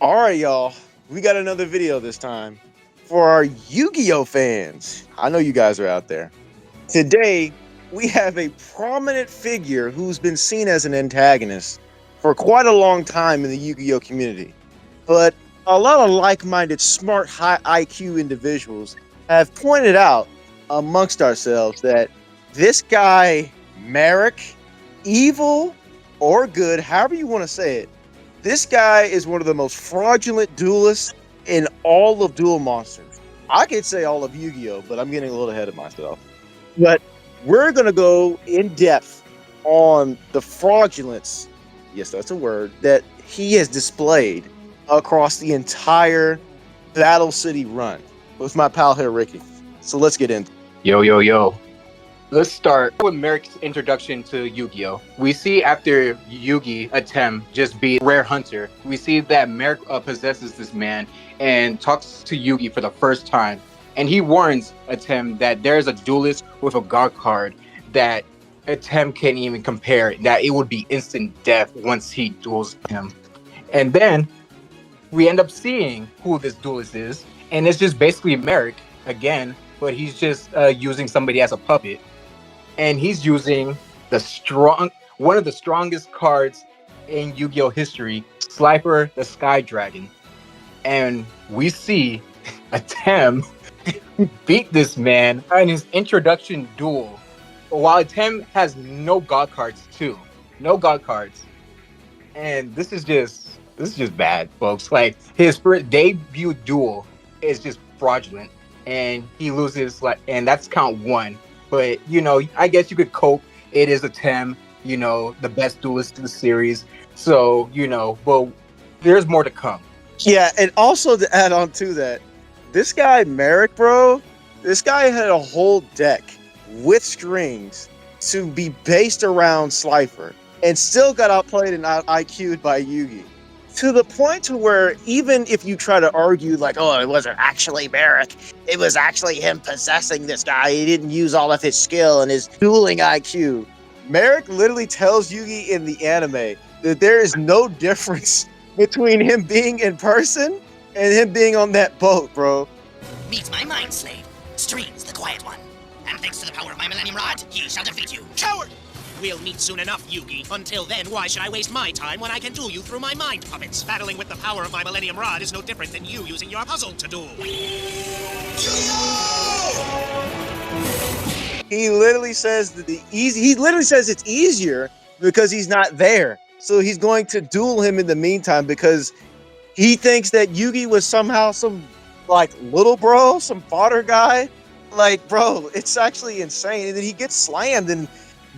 All right, y'all. We got another video this time for our Yu-Gi-Oh fans. I know you guys are out there. Today, we have a prominent figure who's been seen as an antagonist for quite a long time in the Yu-Gi-Oh community. But a lot of like-minded, smart, high IQ individuals have pointed out amongst ourselves that this guy, Marik, evil or good, however you want to say it, this guy is one of the most fraudulent duelists in all of Duel Monsters. I could say all of Yu-Gi-Oh, but I'm getting a little ahead of myself. But we're gonna go in depth on the fraudulence, yes, that's a word, that he has displayed across the entire Battle City run with my pal here, Ricky. So let's get into it. Yo, yo, yo. Let's start with Marik's introduction to Yu-Gi-Oh. We see after Yugi attempt just be rare hunter, we see that Marik possesses this man and talks to Yugi for the first time. And he warns Atem that there's a duelist with a god card that Atem can't even compare, that it would be instant death once he duels him. And then we end up seeing who this duelist is, and it's just basically Marik again, but he's just using somebody as a puppet, and he's using one of the strongest cards in Yu-Gi-Oh history, Slifer the Sky Dragon, and we see Atem beat this man in his introduction duel, while Atem has no god cards too, no god cards, and this is just bad, folks. Like his first debut duel is just fraudulent, and he loses and that's count one. But I guess you could cope. It is a Tem, the best duelist in the series. So but there's more to come. Yeah, and also to add on to that, this guy Merrick, bro, this guy had a whole deck with strings to be based around Slifer, and still got outplayed and out IQ'd by Yugi. To the point to where even if you try to argue like, oh, it wasn't actually Merrick, it was actually him possessing this guy. He didn't use all of his skill and his dueling IQ. Merrick literally tells Yugi in the anime that there is no difference between him being in person and him being on that boat, bro. Meet my mind slave, Streams the Quiet One. And thanks to the power of my Millennium Rod, he shall defeat you. Coward! We'll meet soon enough, Yugi. Until then, why should I waste my time when I can duel you through my mind puppets? Battling with the power of my Millennium Rod is no different than you using your puzzle to duel. He literally says that he literally says it's easier because he's not there. So he's going to duel him in the meantime because he thinks that Yugi was somehow some like little bro, some fodder guy. Like, bro, it's actually insane. And then he gets slammed, and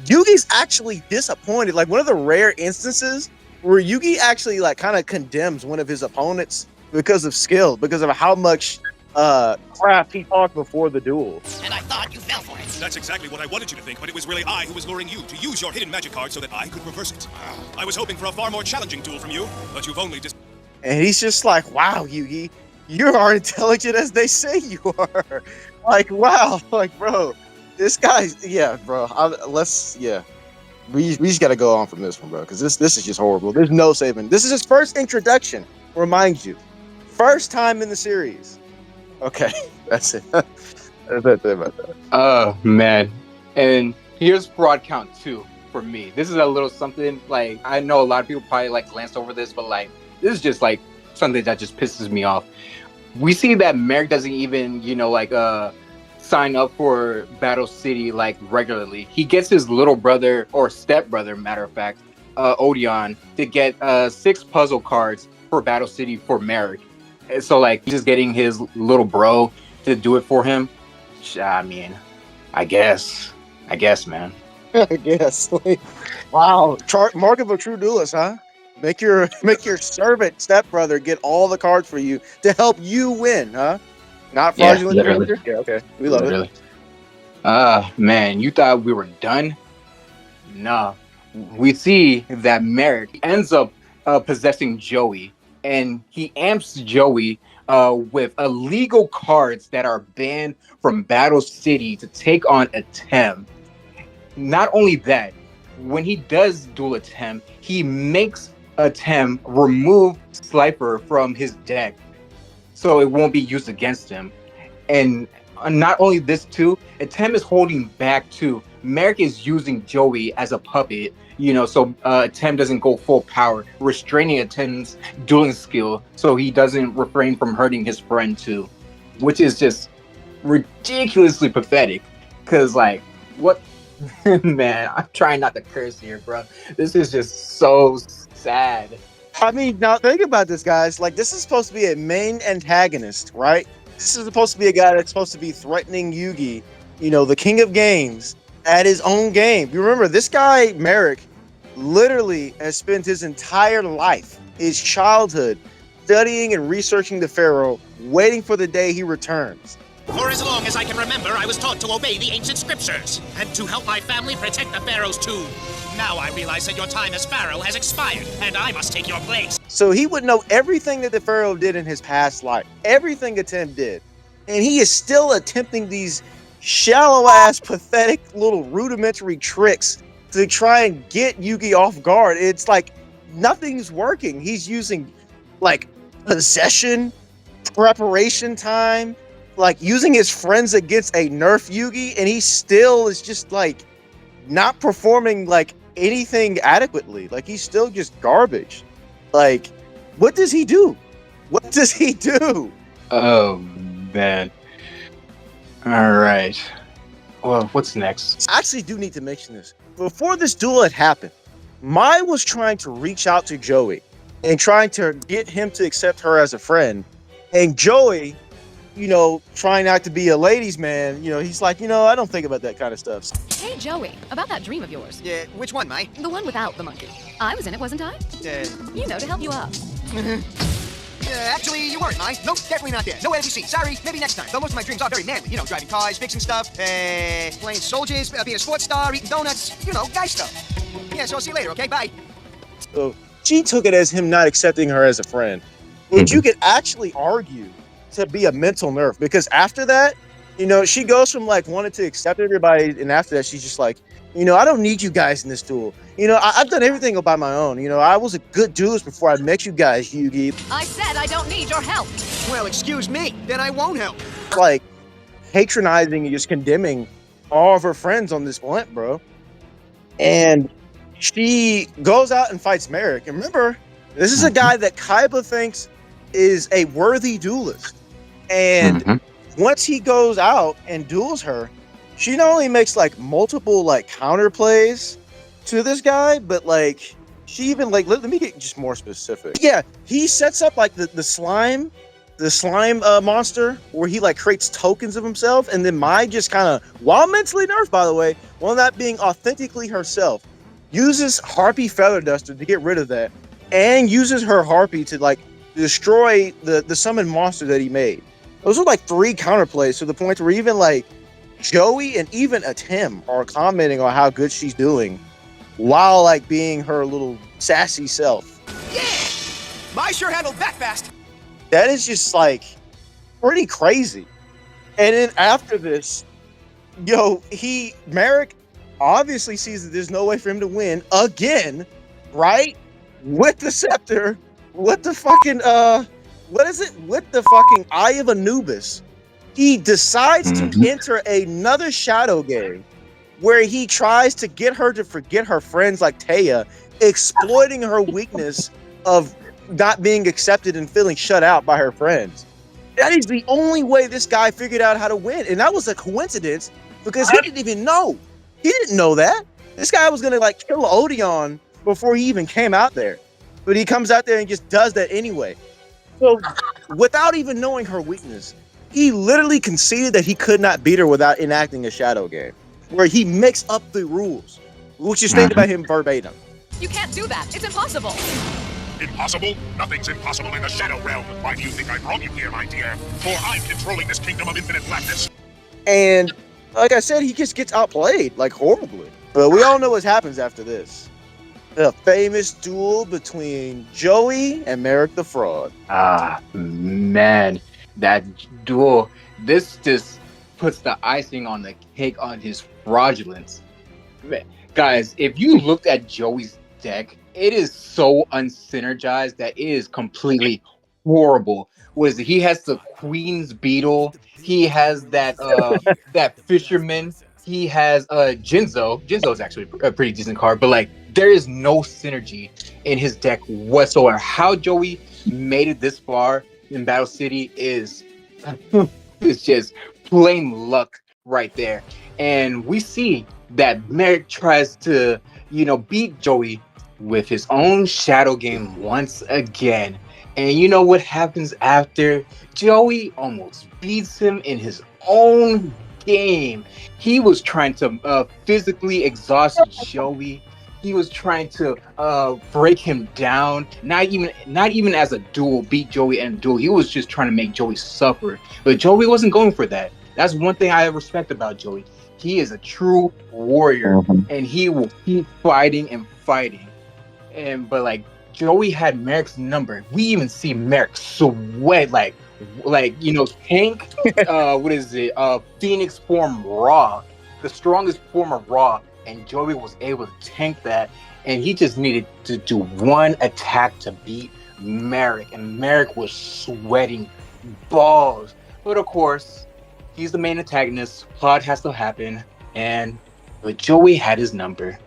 Yugi's actually disappointed. Like one of the rare instances where Yugi actually like kind of condemns one of his opponents because of skill, because of how much crap he talked before the duel. And I thought you fell for it. That's exactly what I wanted you to think, but it was really I who was luring you to use your hidden magic card so that I could reverse it. I was hoping for a far more challenging duel from you, but you've only And he's just like, wow, Yugi, you are intelligent as they say you are. Like, wow, like, bro, this guy's, yeah, bro. We just got to go on from this one, bro, because this is just horrible. There's no saving. This is his first introduction, remind you. First time in the series. Okay, that's it. That's it about that. Oh man. And here's fraud count 2 for me. This is a little something, like, I know a lot of people probably like glance over this, but like this is just like something that just pisses me off. We see that Marik doesn't even, sign up for Battle City like regularly. He gets his little brother or stepbrother, matter of fact, Odeon, to get 6 puzzle cards for Battle City for Marik. And so like just getting his little bro to do it for him. I mean, I guess, man. I guess. Like, wow, mark of a true duelist, huh? Make your servant stepbrother get all the cards for you to help you win, huh? Not fraudulent. Yeah, literally. Yeah, okay. We love it. Man, you thought we were done? Nah. We see that Marik ends up possessing Joey, and he amps Joey with illegal cards that are banned from Battle City to take on Atem. Not only that, when he does duel Atem, he makes Tim remove Slifer from his deck so it won't be used against him. And not only this too, Tim is holding back too. Marik is using Joey as a puppet, so Tim doesn't go full power, restraining Tim's dueling skill so he doesn't refrain from hurting his friend too, which is just ridiculously pathetic. Cause like, what, man? I'm trying not to curse here, bro. This is just so sad. I mean, now think about this, guys. Like, this is supposed to be a main antagonist, right? This is supposed to be a guy that's supposed to be threatening Yugi, the king of games, at his own game. You remember, this guy, Marik, literally has spent his entire life, his childhood, studying and researching the Pharaoh, waiting for the day he returns. For as long as I can remember, I was taught to obey the ancient scriptures and to help my family protect the Pharaoh's tomb. Now I realize that your time as Pharaoh has expired, and I must take your place. So he would know everything that the Pharaoh did in his past life, everything Atem did. And he is still attempting these shallow-ass, pathetic little rudimentary tricks to try and get Yugi off guard. It's like nothing's working. He's using like possession, preparation time, like using his friends against a nerf Yugi, and he still is just like not performing like anything adequately. Like, he's still just garbage. Like, what does he do? What does he do? Oh man. All right. Well, what's next? I actually do need to mention this. Before this duel had happened, Mai was trying to reach out to Joey and trying to get him to accept her as a friend. And Joey, trying not to be a ladies' man, he's like, I don't think about that kind of stuff. Hey, Joey, about that dream of yours. Yeah, which one, Mai? The one without the monkey. I was in it, wasn't I? To help you up. Actually, you weren't, Mai. Nope, definitely not there. Nowhere to be seen. Sorry, maybe next time. Though most of my dreams are very manly. Driving cars, fixing stuff, playing soldiers, being a sports star, eating donuts. Guy stuff. Yeah, so I'll see you later, okay? Bye. So she took it as him not accepting her as a friend, which you could actually argue to be a mental nerf, because after that, she goes from like wanting to accept everybody, and after that, she's just like, I don't need you guys in this duel. I've done everything by my own. I was a good duelist before I met you guys, Yugi. I said I don't need your help. Well, excuse me. Then I won't help. Like, patronizing and just condemning all of her friends on this blunt, bro. And she goes out and fights Marik. And remember, this is a guy that Kaiba thinks is a worthy duelist. And once he goes out and duels her, she not only makes like multiple like counter plays to this guy, but like she even like let me get just more specific. Yeah, he sets up like the slime monster where he like creates tokens of himself, and then Mai just kind of, while mentally nerfed by the way, while not being authentically herself, uses Harpy Feather Duster to get rid of that, and uses her Harpy to like destroy the summoned monster that he made. Those are like 3 counterplays to the point where even like Joey and even Atem are commenting on how good she's doing while like being her little sassy self. Yeah! Mai sure handled that fast. That is just like pretty crazy. And then after this, Marik obviously sees that there's no way for him to win again, right? With the scepter, with the fucking what is it? With the fucking Eye of Anubis. He decides to enter another shadow game where he tries to get her to forget her friends like Taya, exploiting her weakness of not being accepted and feeling shut out by her friends. That is the only way this guy figured out how to win. And that was a coincidence because he didn't even know. He didn't know that. This guy was going to like kill Odeon before he even came out there. But he comes out there and just does that anyway. So without even knowing her weakness, he literally conceded that he could not beat her without enacting a shadow game, where he mixed up the rules, which is stated by him verbatim. You can't do that. It's impossible. Impossible? Nothing's impossible in the Shadow Realm. Why do you think I brought you here, my dear? For I'm controlling this kingdom of infinite blackness. And like I said, he just gets outplayed, like horribly. But we all know what happens after this. The famous duel between Joey and Marik the Fraud. Ah, man. That duel, this just puts the icing on the cake on his fraudulence. Man, guys, if you looked at Joey's deck, it is so unsynergized that it is completely horrible. Was he has the Queen's Beetle? He has that Fisherman. He has Jinzo. Jinzo is actually a pretty decent card, but like there is no synergy in his deck whatsoever. How Joey made it this far in Battle City is it's just plain luck right there. And we see that Merrick tries to, beat Joey with his own shadow game once again. And you know what happens after? Joey almost beats him in his own game. He was trying to physically exhaust Joey. He was trying to break him down. Not even as a duel, beat Joey in a duel. He was just trying to make Joey suffer. But Joey wasn't going for that. That's one thing I respect about Joey. He is a true warrior, and he will keep fighting and fighting. But like Joey had Merrick's number. We even see Merrick sweat tank. What is it? Phoenix form Raw, the strongest form of Raw, and Joey was able to tank that, and he just needed to do one attack to beat Merrick, and Merrick was sweating balls. But of course, he's the main antagonist. Plot has to happen, but Joey had his number.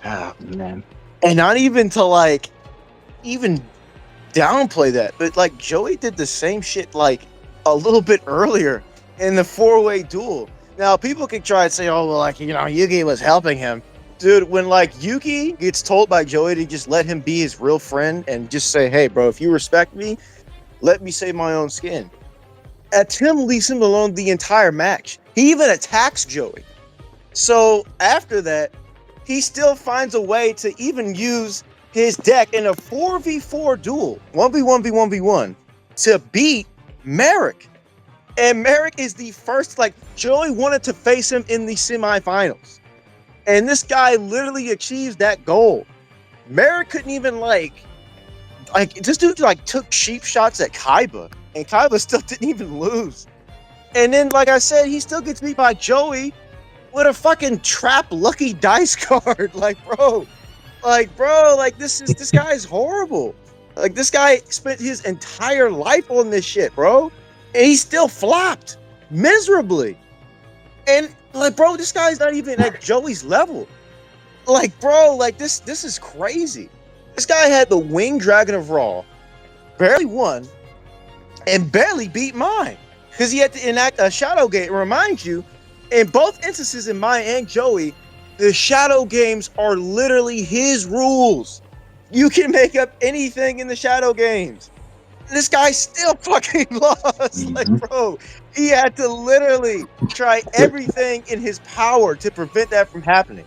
Oh man. And not even to like even downplay that, but like Joey did the same shit like a little bit earlier in the 4-way duel. Now people can try and say, oh well, like Yugi was helping him. Dude, when like Yugi gets told by Joey to just let him be his real friend and just say, hey bro, if you respect me, let me save my own skin. Tim leaves him alone the entire match. He even attacks Joey. So after that, he still finds a way to even use his deck in a 4v4 duel, 1v1v1v1, to beat Marik. And Marik is the first, like, Joey wanted to face him in the semifinals. And this guy literally achieves that goal. Marik couldn't even, like, this dude, like, took cheap shots at Kaiba, and Kaiba still didn't even lose. And then, like I said, he still gets beat by Joey with a fucking trap lucky dice card. Like, bro, this guy's horrible. Like, this guy spent his entire life on this shit, bro. And he still flopped miserably. And like, bro, this guy's not even at Joey's level. Like, bro, like this is crazy. This guy had the Winged Dragon of Raw, barely won, and barely beat mine. Because he had to enact a Shadow Game. Remind you, in both instances, in mine and Joey, the Shadow Games are literally his rules. You can make up anything in the Shadow Games. This guy still fucking lost. Like, bro, he had to literally try everything in his power to prevent that from happening.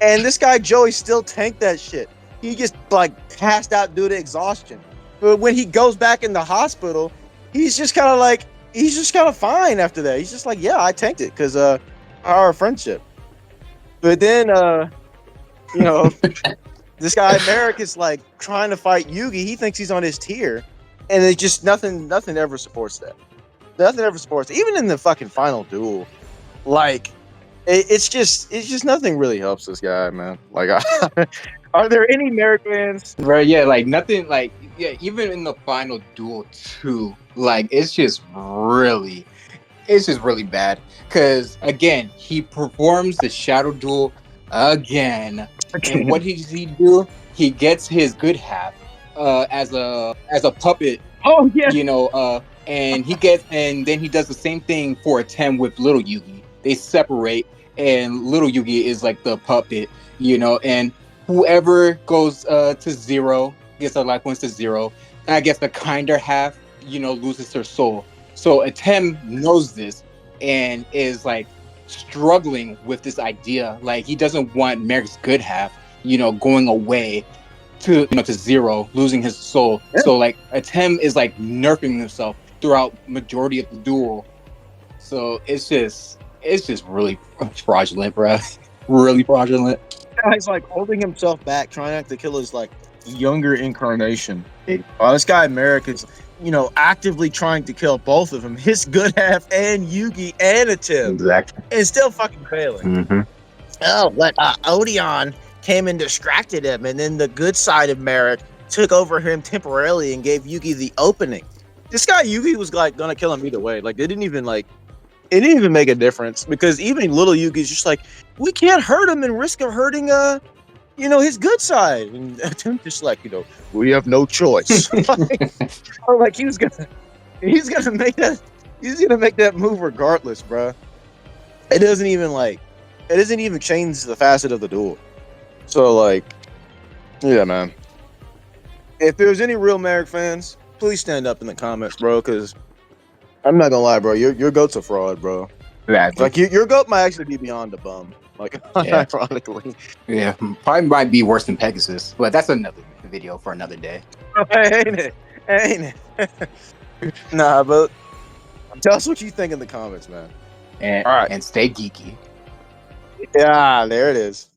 And this guy, Joey, still tanked that shit. He just, like, passed out due to exhaustion. But when he goes back in the hospital, he's just kind of fine after that. He's just like, yeah, I tanked it because our friendship. But then, this guy, Marik, is like trying to fight Yugi. He thinks he's on his tier. And it's just nothing ever supports that. Nothing ever supports it. Even in the fucking final duel, like, it's just nothing really helps this guy, man. Like, are there any Marik fans? Right, yeah, like nothing, like, yeah, even in the final duel too, like, it's just really bad. Because, again, he performs the Shadow Duel again. And what does he do? He gets his good half as a puppet. Oh, yeah. And then he does the same thing for a 10 with Little Yugi. They separate, and Little Yugi is like the puppet, and whoever goes to 0 gets their life points to 0. I guess the kinder half, loses her soul. So Atem knows this and is like struggling with this idea. Like, he doesn't want Merrick's good half, going away to 0, losing his soul. Yeah. So like Atem is like nerfing himself throughout majority of the duel. So it's just really fraudulent, bro. Really fraudulent. Guy's like holding himself back, trying not to kill his like younger incarnation. This guy Marik is, actively trying to kill both of them, his good half and Yugi and Atem. Exactly. And still fucking failing. Mm-hmm. Oh, but Odeon, came and distracted him, and then the good side of Marik took over him temporarily and gave Yugi the opening. This guy Yugi was like gonna kill him either way. Like it didn't even make a difference because even little Yugi's just like, we can't hurt him and risk of hurting his good side. And Tim just like, we have no choice. like he's gonna make that move regardless, bro. It doesn't even change the facet of the duel. So like, yeah, man. If there's any real Marik fans, please stand up in the comments, bro, because I'm not gonna lie, bro. Your goat's a fraud, bro. Exactly. Like your goat might actually be beyond the bum. Like ironically. Yeah, probably might be worse than Pegasus, but that's another video for another day. Ain't it? Nah, but tell us what you think in the comments, man. And All right. and stay geeky. Yeah, there it is.